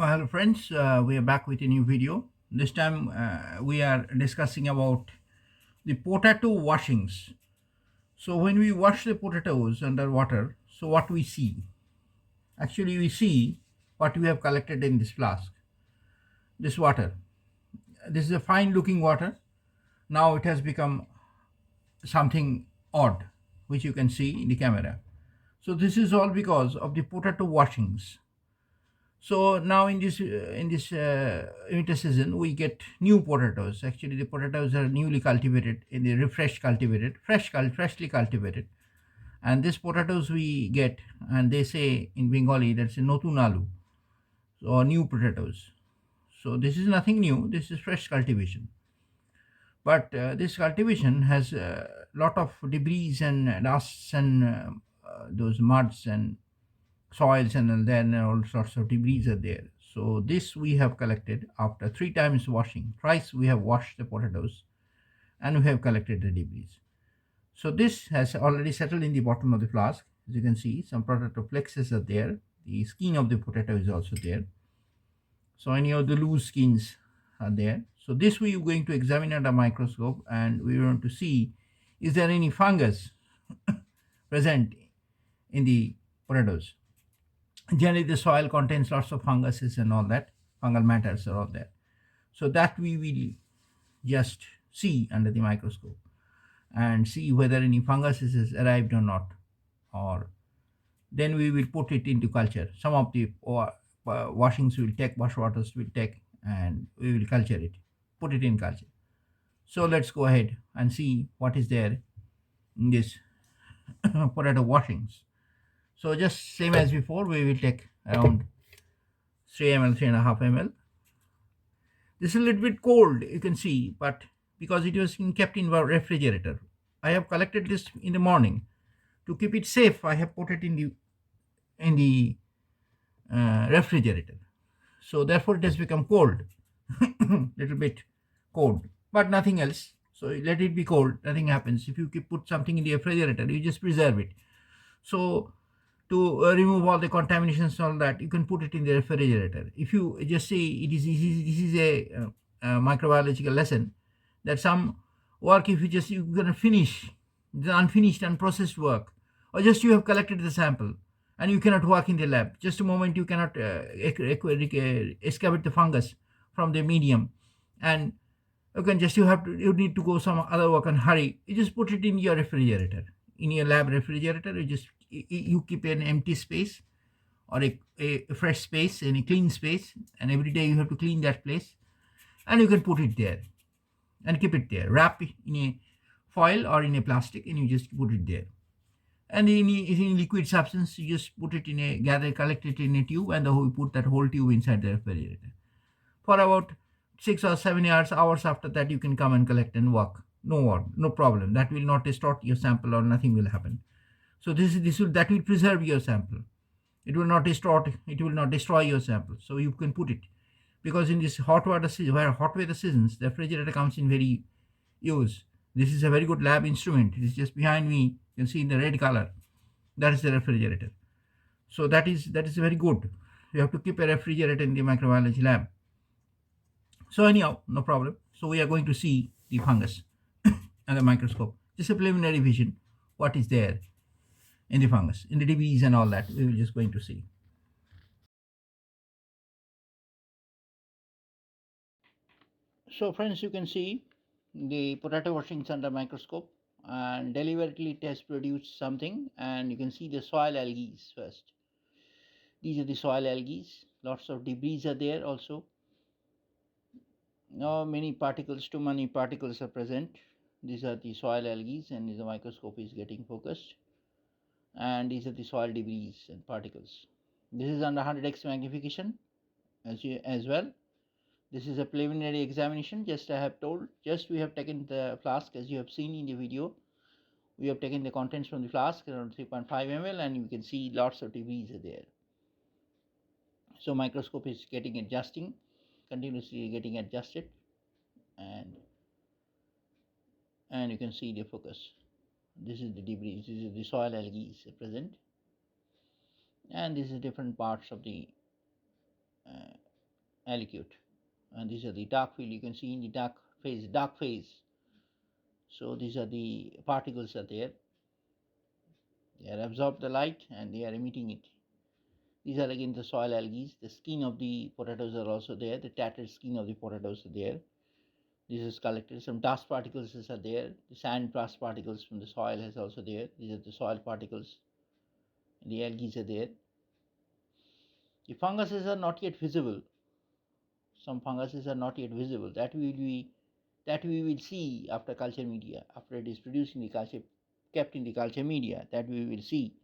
Hello friends, we are back with a new video. This time we are discussing about the potato washings. So when we wash the potatoes under water, so what we see? Actually we see what we have collected in this flask, this water. This is a fine looking water. Now it has become something odd, which you can see in the camera. So this is all because of the potato washings. So now in this winter season, we get new potatoes. Actually, the potatoes are newly cultivated, in the refresh cultivated, freshly cultivated. And these potatoes we get, and they say in Bengali that's a notun alu, or new potatoes. So this is nothing new. This is fresh cultivation. But this cultivation has a lot of debris and dusts and those muds and soils, and then all sorts of debris are there. So this we have collected after three times washing. Twice we have washed the potatoes and we have collected the debris. So this has already settled in the bottom of the flask. As you can see, some potato flexes are there. The skin of the potato is also there. So any of the loose skins are there. So this we are going to examine under a microscope, and we want to see, is there any fungus present in the potatoes. Generally the soil contains lots of funguses and all that, fungal matters are all there. So that we will just see under the microscope and see whether any fungus has arrived or not, or then we will put it into culture. Some of the washings will take, wash waters will take, and we will culture it, put it in culture. So let's go ahead and see what is there in this potato washings. So just same as before, we will take around 3 ml, 3.5 ml. This is a little bit cold, you can see, but because it was kept in our refrigerator. I have collected this in the morning. To keep it safe, I have put it in the refrigerator. So therefore, it has become cold, little bit cold, but nothing else. So let it be cold. Nothing happens. If you put something in the refrigerator, you just preserve it. So to remove all the contaminations and all that, you can put it in the refrigerator. If you just say it is easy, this is a microbiological lesson, that some work, if you just, you're going to finish the unfinished unprocessed work, or just you have collected the sample and you cannot work in the lab, just a moment you cannot excavate the fungus from the medium, and you can just, you need to go some other work and hurry, you just put it in your refrigerator, in your lab refrigerator. You just, you keep an empty space, or a fresh space and a clean space, and every day you have to clean that place, and you can put it there and keep it there, wrap it in a foil or in a plastic, and you just put it there. And in liquid substance, you just put it in a, collect it in a tube, and we put that whole tube inside the refrigerator for about 6 or 7 hours after that. You can come and collect and work, no problem. That will not distort your sample, or nothing will happen. So this will, that will preserve your sample. It will not distort, it will not destroy your sample. So you can put it, because in this hot water season, where hot weather seasons, the refrigerator comes in very use. This is a very good lab instrument. It is just behind me. You can see in the red color. That is the refrigerator. So that is very good. You have to keep a refrigerator in the microbiology lab. So anyhow, no problem. So we are going to see the fungus under the microscope. Just a preliminary vision. What is there in the fungus, in the debris and all that? We will just going to see. So friends, you can see the potato washings under microscope, and deliberately it has produced something, and you can see the soil algae first. These are the soil algae. Lots of debris are there also. Now many particles, too many particles are present. These are the soil algae, and the microscope is getting focused. And these are the soil debris and particles. This is under 100x magnification as well. This is a preliminary examination. Just I have told, just we have taken the flask, as you have seen in the video. We have taken the contents from the flask around 3.5 ml, and you can see lots of debris are there. So microscope is getting adjusting, continuously getting adjusted, and you can see the focus. This is the debris. This is the soil algae is present, and this is different parts of the aliquot, and these are the dark field. You can see in the dark phase. So these are the particles are there. They are absorb the light and they are emitting it. These are again the soil algae. The skin of the potatoes are also there. The tattered skin of the potatoes are there. This is collected. Some dust particles are there. The sand dust particles from the soil is also there. These are the soil particles. And the algae are there. The funguses are not yet visible. Some funguses are not yet visible. That we will see after culture media, after it is produced in the culture, kept in the culture media. That we will see.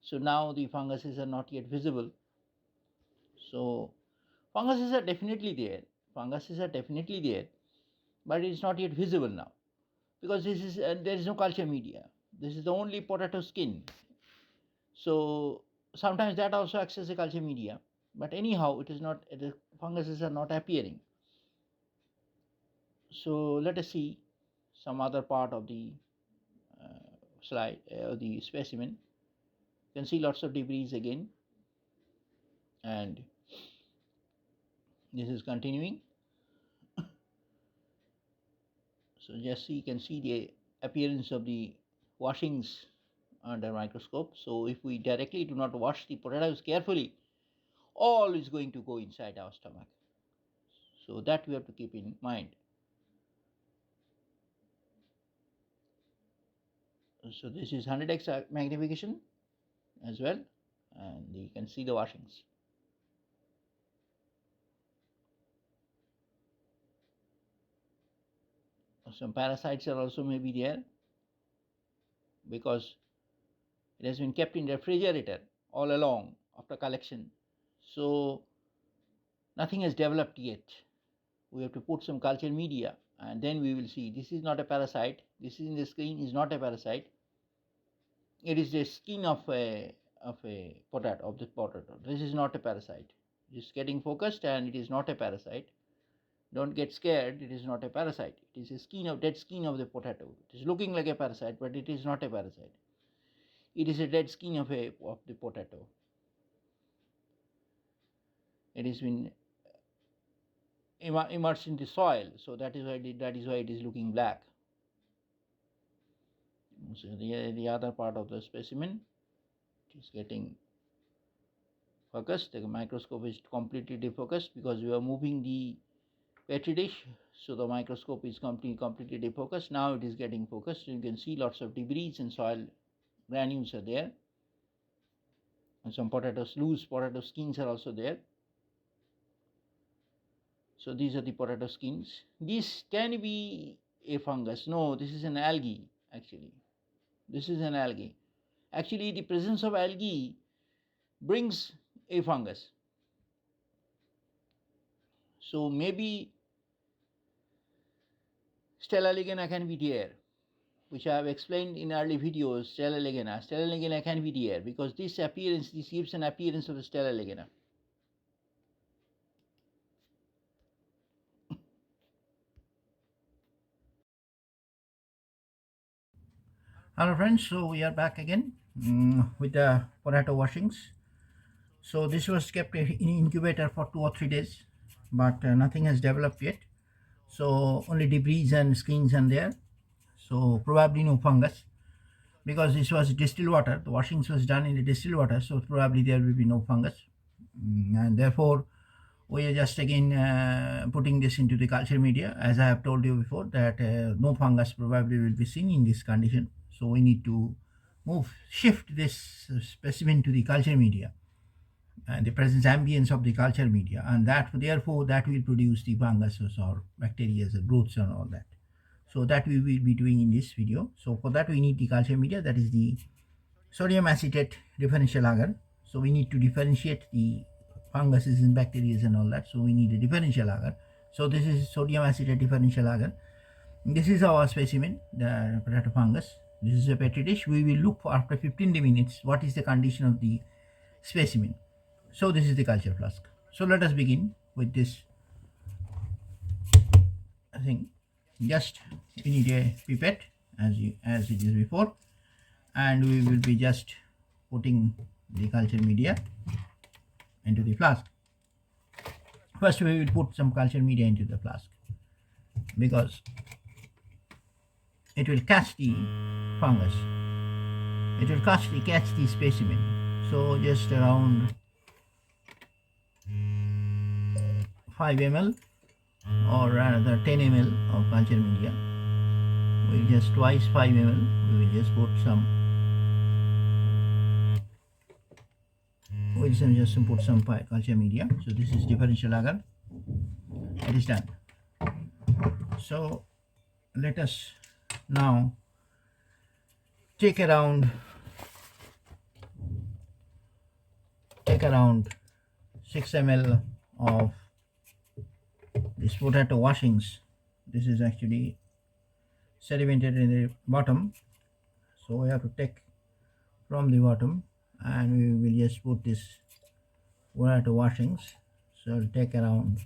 So now the funguses are not yet visible. So funguses are definitely there. Funguses are definitely there, but it is not yet visible now because this is there is no culture media. This is the only potato skin. So sometimes that also acts as a culture media, but anyhow, it is not. The funguses are not appearing. So let us see some other part of the slide, the specimen. You can see lots of debris again, and this is continuing. So just you can see the appearance of the washings under microscope. So if we directly do not wash the potatoes carefully, all is going to go inside our stomach. So that we have to keep in mind. So this is 100x magnification as well, and you can see the washings. Some parasites are also maybe there because it has been kept in refrigerator all along after collection. So nothing has developed yet. We have to put some culture media and then we will see. This is not a parasite. This is in the screen is not a parasite. It is the skin of a potato, of the potato. This is not a parasite. Just getting focused, and it is not a parasite. Don't get scared. It is not a parasite. It is a skin of dead skin of the potato. It is looking like a parasite, but it is not a parasite. It is a dead skin of the potato. It has been immersed in the soil, so that is why it is looking black. So the other part of the specimen is getting focused. The microscope is completely defocused because we are moving the petri dish, so the microscope is completely defocused. Now it is getting focused. You can see lots of debris and soil granules are there, and some loose potato skins are also there. So these are the potato skins. This can be a fungus. No, this is an algae. Actually, this is an algae. Actually, the presence of algae brings a fungus. So maybe Stella ligena can be there, which I have explained in early videos. Stella ligena can be there because this gives an appearance of the Stella ligena. Hello friends, so we are back again with the potato washings. So this was kept in incubator for 2 or 3 days, but nothing has developed yet. So only debris and skins and there. So probably no fungus because this was distilled water. The washings was done in the distilled water, so probably there will be no fungus, and therefore we are just again putting this into the culture media. As I have told you before that no fungus probably will be seen in this condition, so we need to shift this specimen to the culture media and the presence ambience of the culture media, and that therefore that will produce the funguses or bacteria or growths and all that. So that we will be doing in this video. So for that we need the culture media, that is the sodium acetate differential agar. So we need to differentiate the funguses and bacteria and all that. So we need a differential agar. So this is sodium acetate differential agar. This is our specimen, the potato fungus. This is a petri dish. We will look for after 15 minutes what is the condition of the specimen. So this is the culture flask. So let us begin with this thing. Just we need a pipette as it is before, and we will be just putting the culture media into the flask. First, we will put some culture media into the flask because it will catch the fungus. It will catch the specimen. So just around 5 ml or rather 10 ml of culture media. We'll just twice 5 ml. We will just put some. We'll just put some culture media. So this is differential agar. It is done. So let us now take around 6 ml of this potato washings. This is actually sedimented in the bottom, so we have to take from the bottom and we will just put this potato washings. So I'll take around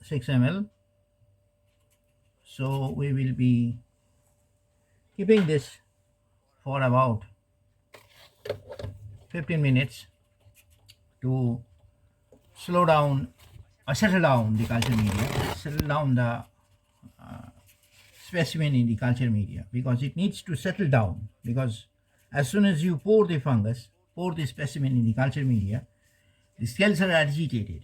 6 ml. So we will be keeping this for about 15 minutes to slow down or settle down the culture media, settle down the specimen in the culture media, because it needs to settle down, because as soon as you pour the specimen in the culture media, the cells are agitated.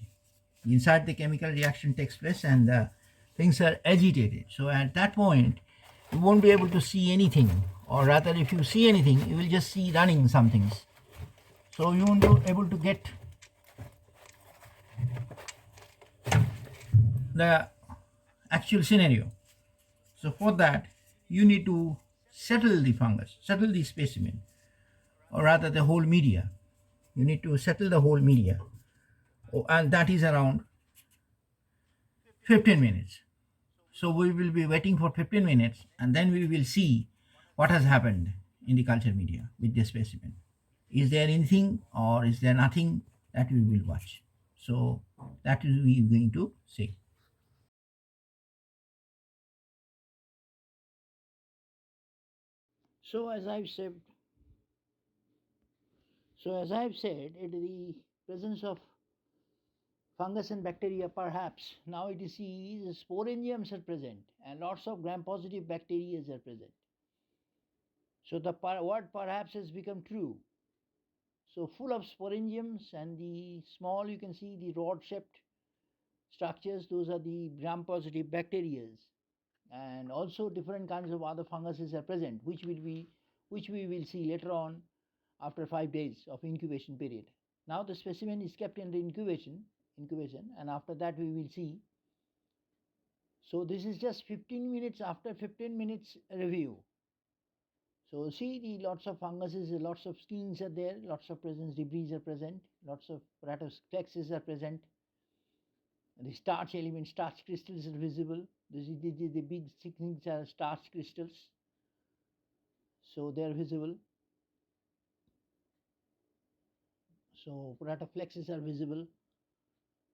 Inside the chemical reaction takes place and the things are agitated. So at that point, you won't be able to see anything, or rather, if you see anything, you will just see running some things. So you won't be able to get the actual scenario. So for that, you need to settle the fungus, settle the specimen, or rather the whole media. You need to settle the whole media, and that is around 15 minutes. So we will be waiting for 15 minutes and then we will see what has happened in the culture media with the specimen. Is there anything or is there nothing, that we will watch. So that is we are going to see. So as I've said, the presence of fungus and bacteria, perhaps now it is see the sporangiums are present and lots of gram-positive bacteria are present. So the word perhaps has become true. So full of sporangiums and the small, you can see the rod-shaped structures, those are the gram-positive bacteria, and also different kinds of other funguses are present, which we will see later on after 5 days of incubation period. Now the specimen is kept in the incubation, and after that we will see. So this is just 15 minutes after 15 minutes review. So see the lots of funguses, lots of skins are there, lots of presence debris are present, lots of rhatoflexes are present. The starch element, starch crystals are visible. The big things are starch crystals. So they are visible. So rhatoflexes are visible.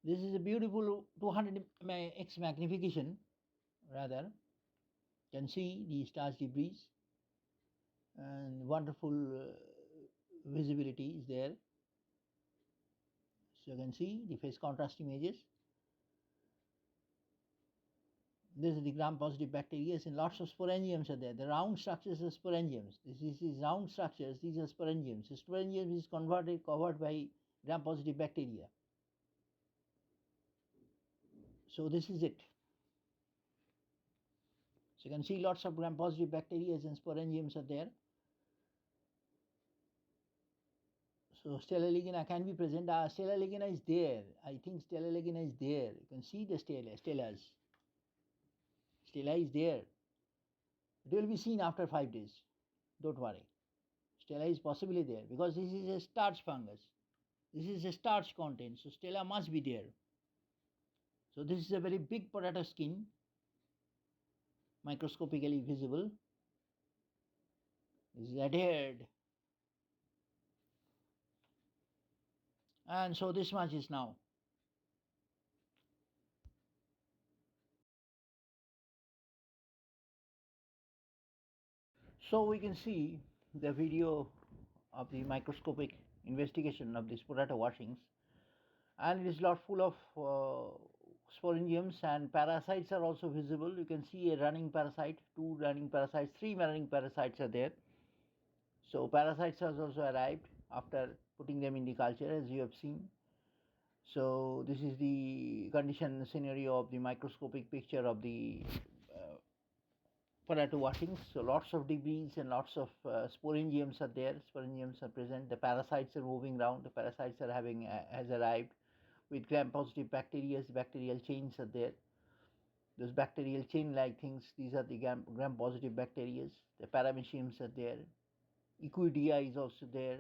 This is a beautiful 200x magnification, rather. You can see the starch debris and wonderful visibility is there. So you can see the phase contrast images. This is the gram-positive bacteria and lots of sporangiums are there. The round structures are sporangiums. This is round structures, these are sporangiums. The sporangium is covered by gram-positive bacteria. So this is it. So you can see lots of gram-positive bacteria and sporangiums are there. So stellar ligina can be present. Stellar ligina is there. I think stellar ligina is there. You can see the stellas. Stella is there. It will be seen after 5 days. Don't worry. Stella is possibly there because this is a starch fungus. This is a starch content, so stella must be there. So this is a very big potato skin, microscopically visible. This is adhered. And so this much is now. So we can see the video of the microscopic investigation of these potato washings. and it is lot full of sporangiums, and parasites are also visible. You can see a running parasite, two running parasites, three running parasites are there. So parasites have also arrived after putting them in the culture, as you have seen. So this is the condition scenario of the microscopic picture of the potato washings. So lots of debris and lots of sporangiums are there. Sporangiums are present. The parasites are moving around. The parasites are having has arrived with gram-positive bacteria. Bacterial chains are there. Those bacterial chain-like things. These are the gram-positive bacteria. The parameciums are there. Equidia is also there.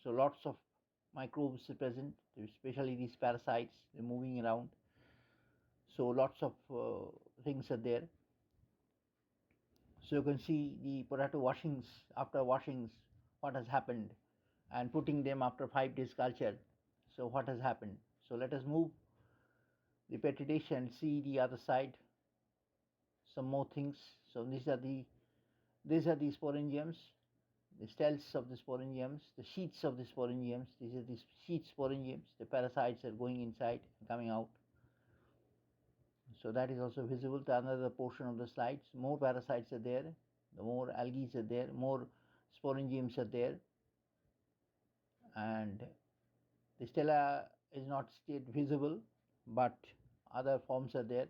So lots of microbes are present, especially these parasites. They're moving around. So lots of things are there. So you can see the potato washings, after washings, what has happened, and putting them after 5 days culture. So what has happened? So let us move the petri dish and see the other side. Some more things. So these are the sporangiums, the cells of the sporangiums, the sheets of the sporangiums. These are the sheet sporangiums. The parasites are going inside and coming out. So that is also visible to another portion of the slides. More parasites are there, the more algae are there, more sporangiums are there, and the stela is not yet visible, but other forms are there.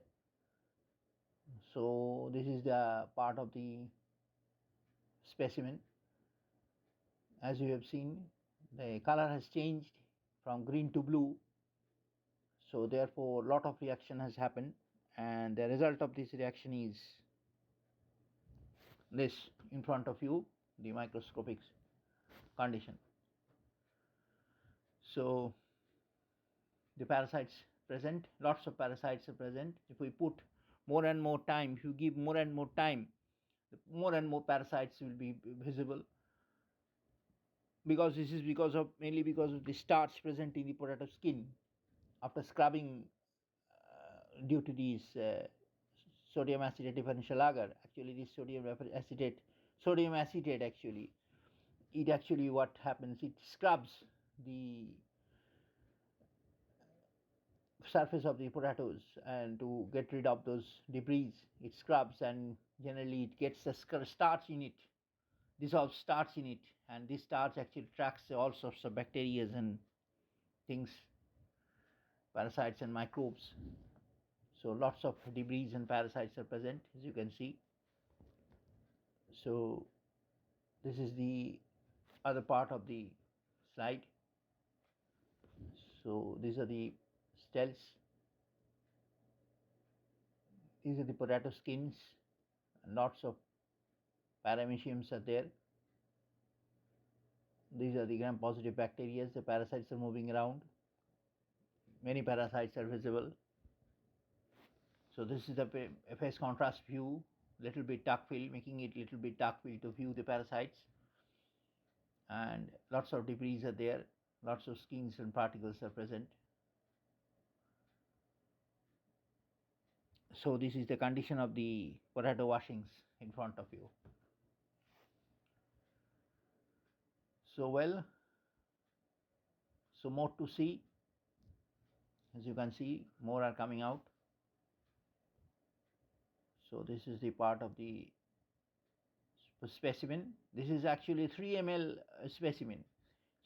So this is the part of the specimen. As you have seen, the color has changed from green to blue. So therefore, a lot of reaction has happened, and the result of this reaction is this in front of you, the microscopic condition. So the parasites present, lots of parasites are present. If we put more and more time, if you give more and more time, more and more parasites will be visible, because this is because of mainly because of the starch present in the potato skin after scrubbing due to these sodium acetate differential agar. Actually this sodium acetate actually, it actually what happens, it scrubs the surface of the potatoes, and to get rid of those debris it scrubs, and generally it gets the starch in it, dissolves starch in it, and this starch actually attracts all sorts of bacteria and things, parasites and microbes. So lots of debris and parasites are present, as you can see. So this is the other part of the slide. So these are the cells, these are the potato skins, and lots of parameciums are there. These are the gram-positive bacteria. The parasites are moving around. Many parasites are visible. So this is the phase contrast view, little bit dark field, making it little bit dark field to view the parasites. And lots of debris are there. Lots of skins and particles are present. So this is the condition of the potato washings in front of you. So so more to see. As you can see, more are coming out. So this is the part of the specimen. This is actually 3 ml specimen.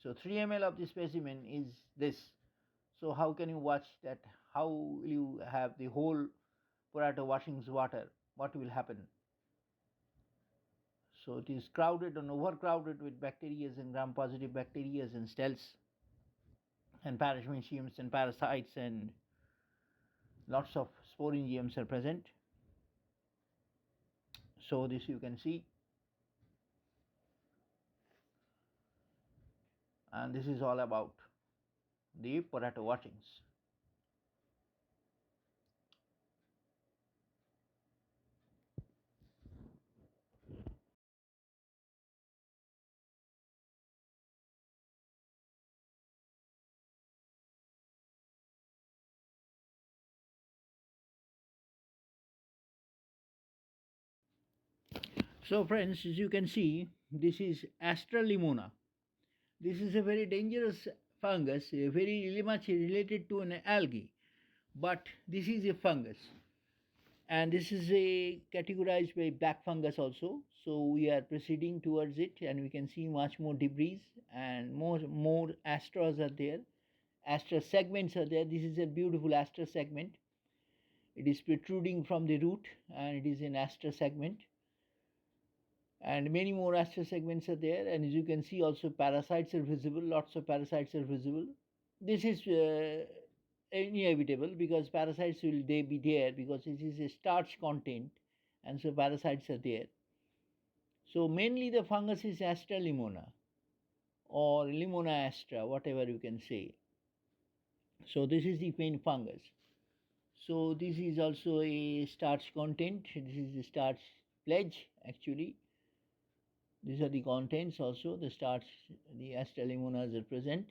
So 3 ml of the specimen is this. So how can you watch that? How will you have the whole potato washings water? What will happen? So it is crowded and overcrowded with bacteria and gram-positive bacteria and cells and parameciums and parasites, and lots of sporangiums are present. So this you can see, and this is all about the potato washings. So friends, as you can see, this is astra lemmona. This is a very dangerous fungus, very much related to an algae, but this is a fungus, and this is a categorized by black fungus also. So we are proceeding towards it, and we can see much more debris and more astras are there. Astra segments are there. This is a beautiful astra segment. It is protruding from the root, and it is an astra segment, and many more astra segments are there. And as you can see, also parasites are visible. Lots of parasites are visible. This is inevitable, because parasites will they be there, because it is a starch content, and so parasites are there. So mainly the fungus is astra lemmona, or lemmona astra, whatever you can say. So this is the main fungus. So this is also a starch content. This is the starch pledge actually. These are the contents also. The starch, the astra lemmonas are present.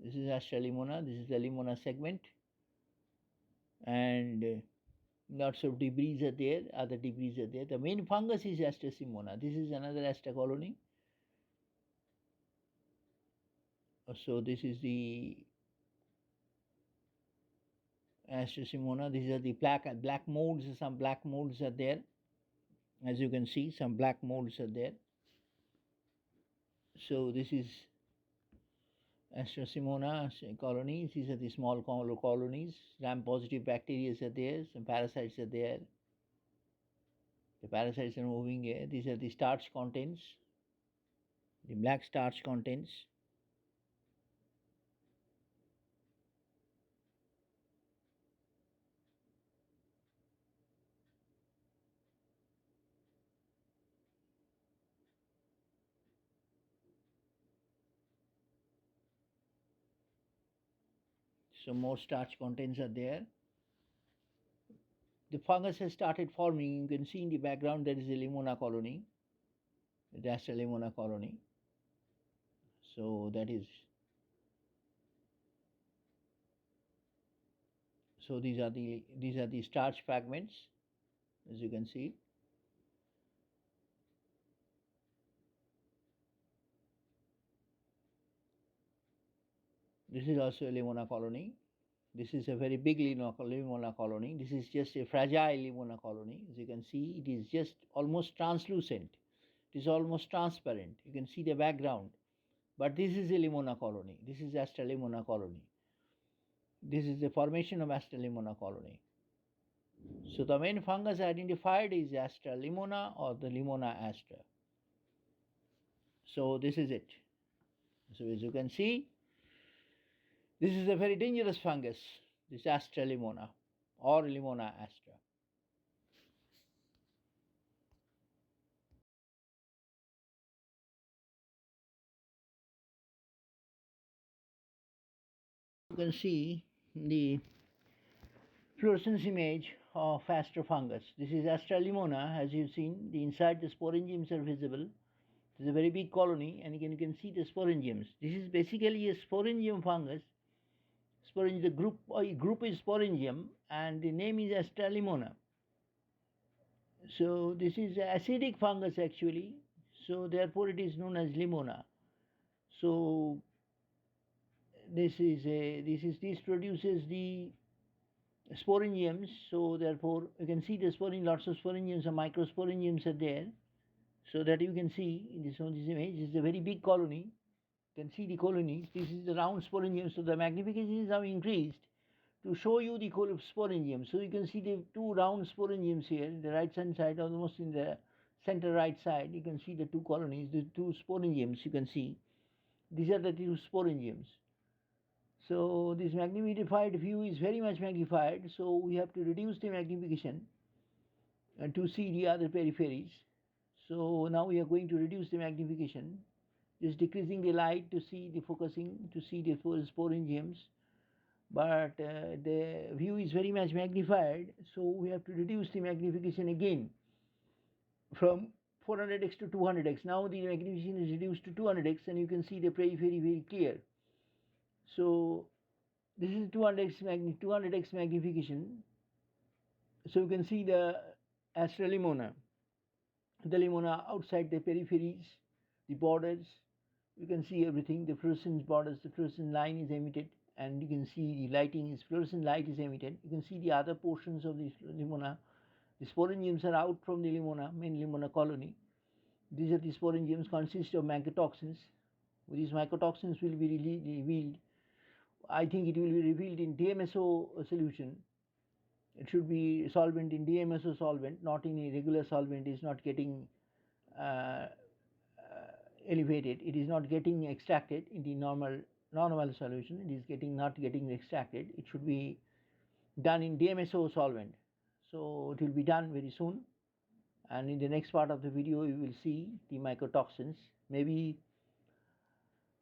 This is astra lemmona. This is the lemmona segment, and lots of debris are there. Other debris are there. The main fungus is astra lemmona. This is another astra colony. So this is the astra lemmona. These are the black molds. Some black molds are there. As you can see, some black molds are there. So this is astra lemmona colonies. These are the small colonies. Gram-positive bacteria are there. Some parasites are there. The parasites are moving here. These are the starch contents, the black starch contents. So more starch contents are there. The fungus has started forming. You can see in the background there is a lemmona colony. That's a lemmona colony. So that is. So these are the starch fragments, as you can see. This is also a lemmona colony. This is a very big lemmona colony. This is just a fragile lemmona colony. As you can see, it is just almost translucent. It is almost transparent. You can see the background. But this is a lemmona colony. This is astra lemmona colony. This is the formation of astra lemmona colony. So the main fungus identified is astra lemmona, or the lemmona astra. So this is it. So as you can see, this is a very dangerous fungus, this astra lemmona, or lemmona astra. You can see the fluorescence image of astra fungus. This is astra lemmona. As you've seen, the inside the sporangiums are visible. It is a very big colony, and you can see the sporangiums. This is basically a sporangium fungus. Sporangium, the group is sporangium, and the name is astra lemmona. So this is acidic fungus actually. So therefore it is known as lemmona. So this produces the sporangiums. So therefore you can see the lots of sporangiums and microsporangiums are there. So that you can see in this image, this is a very big colony. You can see the colonies. This is the round sporangium. So the magnification is now increased to show you the sporangium. So you can see the two round sporangiums here, the right hand side, almost in the center right side. You can see the two colonies, the two sporangiums. You can see these are the two sporangiums. So this magnified view is very much magnified. So we have to reduce the magnification to see the other peripheries. So now we are going to reduce the magnification, just decreasing the light to see the focusing, to see the sporangiums. But the view is very much magnified, so we have to reduce the magnification again from 400x to 200x. Now the magnification is reduced to 200x, and you can see the periphery very clear. So this is 200x magnification. So you can see the astra lemmona, the lemmona outside the peripheries, the borders. You can see everything. The fluorescence borders, the fluorescent line is emitted, and you can see the lighting is fluorescent light is emitted. You can see the other portions of the lemmona. The sporangiums are out from the lemmona, main lemmona colony. These are the sporangiums consist of mycotoxins. These mycotoxins will be revealed. I think it will be revealed in DMSO solution. It should be solvent in DMSO solvent, not in a regular solvent. Is not getting uh, elevated. It is not getting extracted in the normal solution. It is not getting extracted. It should be done in DMSO solvent. So it will be done very soon. And in the next part of the video, you will see the mycotoxins. Maybe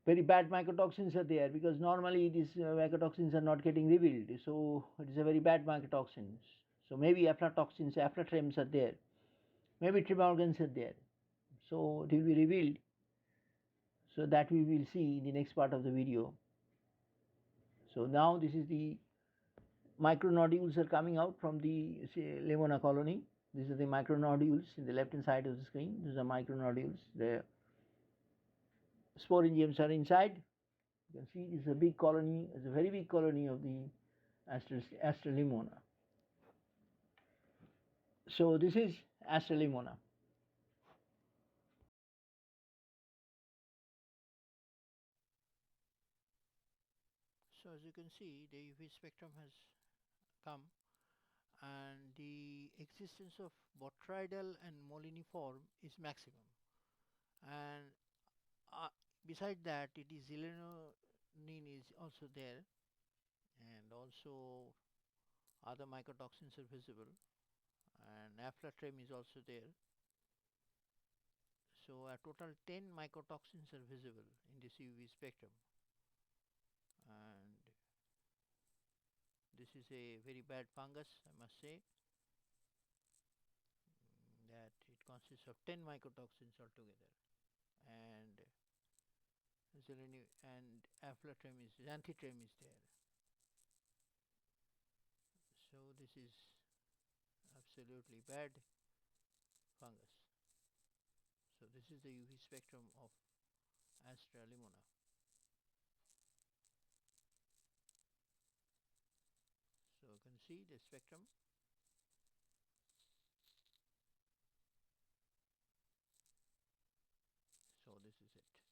very bad mycotoxins are there, because normally these mycotoxins are not getting revealed. So it is a very bad mycotoxins. So maybe aflatoxins, aflatrems are there. Maybe trimorgans are there. So it will be revealed. So that we will see in the next part of the video. So now this is the micronodules are coming out from the lemmona colony. These are the micronodules in the left hand side of the screen. These are micronodules. The sporangiums are inside. You can see this is a big colony. It's a very big colony of the astra lemmona. So this is astra lemmona. So as you can see, the UV spectrum has come, and the existence of botryodal and moliniform is maximum, and uh, beside that it is zelenomine is also there, and also other mycotoxins are visible, and aflatrem is also there. So a total 10 mycotoxins are visible in this UV spectrum, and this is a very bad fungus, I must say, that it consists of 10 mycotoxins altogether, and and aflatrem is xanthitrem is there. So this is absolutely bad fungus. So this is the UV spectrum of astra lemmona. So you can see the spectrum. So this is it.